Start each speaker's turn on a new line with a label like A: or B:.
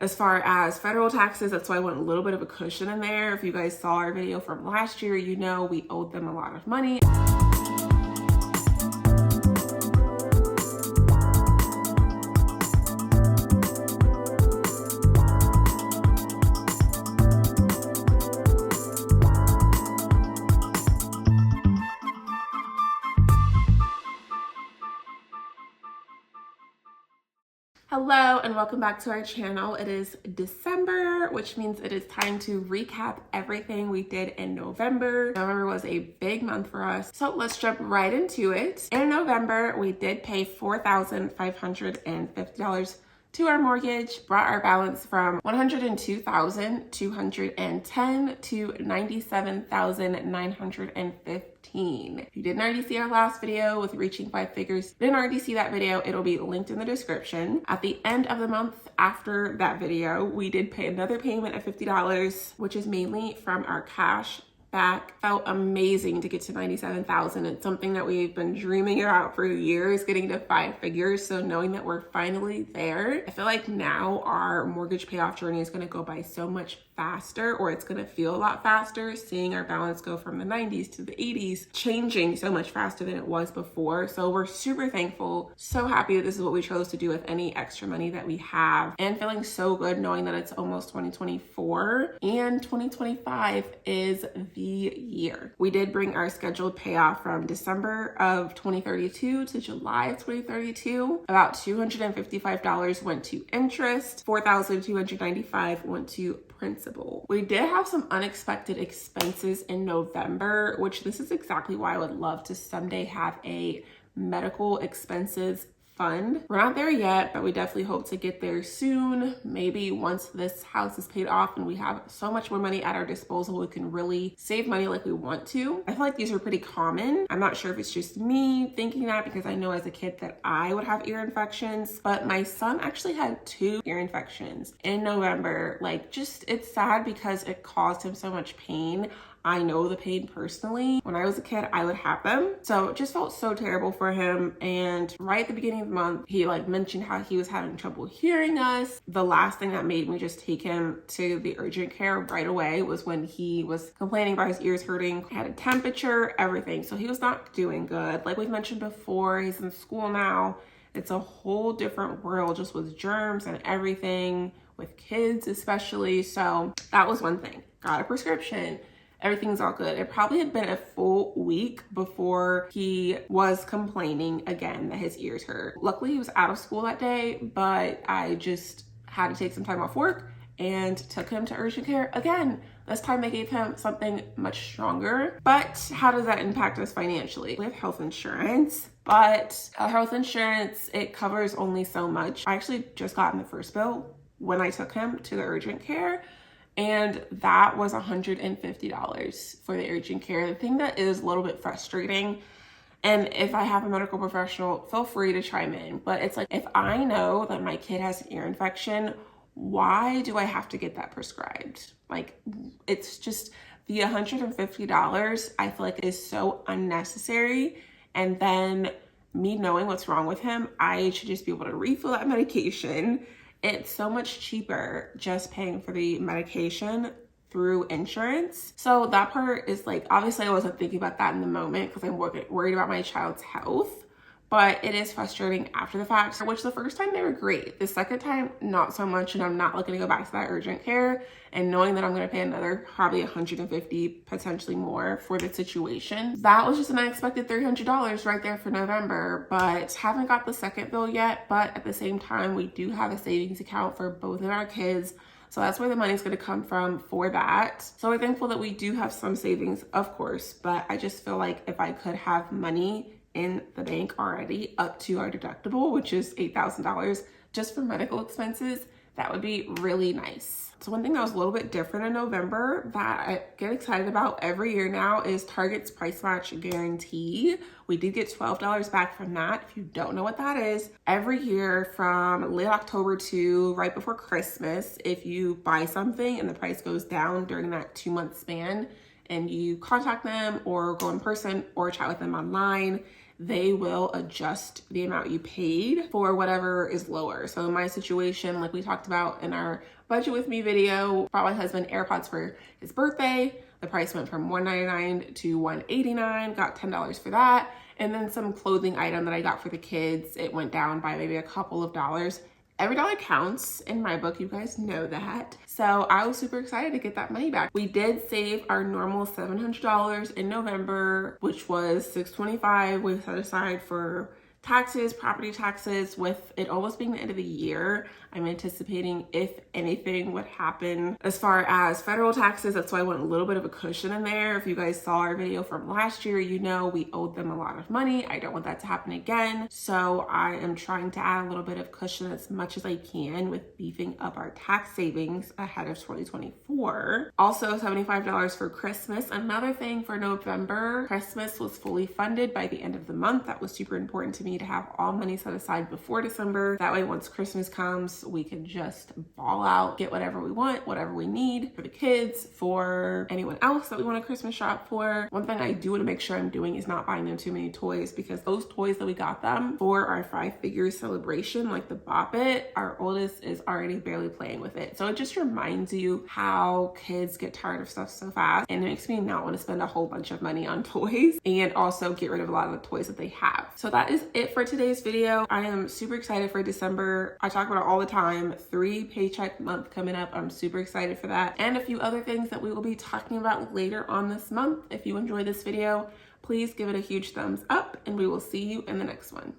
A: As far as federal taxes, that's why I want a little bit of a cushion in there. If you guys saw our video from last year, you know we owed them a lot of money. Hello and welcome back to our channel. It is December, which means it is time to recap everything we did in November. November was a big month for us, so let's jump right into it. In November, we did pay $4,550 to our mortgage, brought our balance from $102,210 to $97,915. If you didn't already see our last video with reaching 5 figures, didn't already see that video, it'll be linked in the description. At the end of the month after that video, we did pay another payment of $50, which is mainly from our cash back. Felt amazing to get to 97,000. It's something that we've been dreaming about for years, getting to 5 figures. So knowing that we're finally there, I feel like now our mortgage payoff journey is going to go by so much faster, or it's going to feel a lot faster, seeing our balance go from the 90s to the 80s, changing so much faster than it was before. So we're super thankful, so happy that this is what we chose to do with any extra money that we have, and feeling so good knowing that it's almost 2024 and 2025 is the year. We did bring our scheduled payoff from December of 2032 to July of 2032. About $255 went to interest, $4,295 went to principal. We did have some unexpected expenses in November, which this is exactly why I would love to someday have a medical expenses fund. We're not there yet, but we definitely hope to get there soon. Maybe once this house is paid off and we have so much more money at our disposal, we can really save money like we want to. I feel like these are pretty common. I'm not sure if it's just me thinking that, because I know as a kid that I would have ear infections, but my son actually had 2 ear infections in November. Like, just, it's sad because it caused him so much pain. I know the pain personally. When I was a kid, I would have them. So it just felt so terrible for him. And right at the beginning of the month, he mentioned how he was having trouble hearing us. The last thing that made me just take him to the urgent care right away was when he was complaining about his ears hurting. He had a temperature, everything. So he was not doing good. Like we've mentioned before, he's in school now. It's a whole different world just with germs and everything, with kids especially. So that was one thing. Got a prescription. Everything's all good. It probably had been a full week before he was complaining again that his ears hurt. Luckily, he was out of school that day, but I just had to take some time off work and took him to urgent care again. This time they gave him something much stronger. But how does that impact us financially? We have health insurance, but health insurance, it covers only so much. I actually just got in the first bill when I took him to the urgent care, and that was $150 for the urgent care. The thing that is a little bit frustrating, and if I have a medical professional, feel free to chime in, but it's like, if I know that my kid has an ear infection, why do I have to get that prescribed? Like, it's just, the $150 I feel like is so unnecessary. And then me knowing what's wrong with him, I should just be able to refill that medication. It's so much cheaper just paying for the medication through insurance. So that part is like, obviously I wasn't thinking about that in the moment because I'm worried about my child's health, but it is frustrating after the fact, which the first time they were great. The second time, not so much, and I'm not looking to go back to that urgent care, and knowing that I'm gonna pay another probably $150, potentially more for the situation. That was just an unexpected $300 right there for November, but haven't got the second bill yet. But at the same time, we do have a savings account for both of our kids. So that's where the money's gonna come from for that. So we're thankful that we do have some savings, of course, but I just feel like if I could have money in the bank already up to our deductible, which is $8,000 just for medical expenses, that would be really nice. So one thing that was a little bit different in November that I get excited about every year now is Target's price match guarantee. We did get $12 back from that. If you don't know what that is, every year from late October to right before Christmas, if you buy something and the price goes down during that 2-month span, and you contact them or go in person or chat with them online, they will adjust the amount you paid for whatever is lower. So in my situation, like we talked about in our budget with me video, bought my husband AirPods for his birthday. The price went from $199 to $189, got $10 for that. And then some clothing item that I got for the kids, it went down by maybe a couple of dollars. Every dollar counts in my book, you guys know that. So I was super excited to get that money back. We did save our normal $700 in November, which was $625 we set aside for taxes, property taxes. With it almost being the end of the year, I'm anticipating if anything would happen as far as federal taxes. That's why I want a little bit of a cushion in there. If you guys saw our video from last year, you know we owed them a lot of money. I don't want that to happen again. So I am trying to add a little bit of cushion as much as I can with beefing up our tax savings ahead of 2024. Also $75 for Christmas. Another thing for November, Christmas was fully funded by the end of the month. That was super important to me to have all money set aside before December. That way, once Christmas comes, we can just ball out, get whatever we want, whatever we need for the kids, for anyone else that we want a Christmas shop for. One thing I do want to make sure I'm doing is not buying them too many toys, because those toys that we got them for our 5 figures celebration, like the Bop It, our oldest is already barely playing with it. So it just reminds you how kids get tired of stuff so fast, and it makes me not want to spend a whole bunch of money on toys and also get rid of a lot of the toys that they have. So that is it for today's video. I am super excited for December. I talk about it all the time. 3 paycheck month coming up. I'm super excited for that, and a few other things that we will be talking about later on this month. If you enjoyed this video, please give it a huge thumbs up, and we will see you in the next one.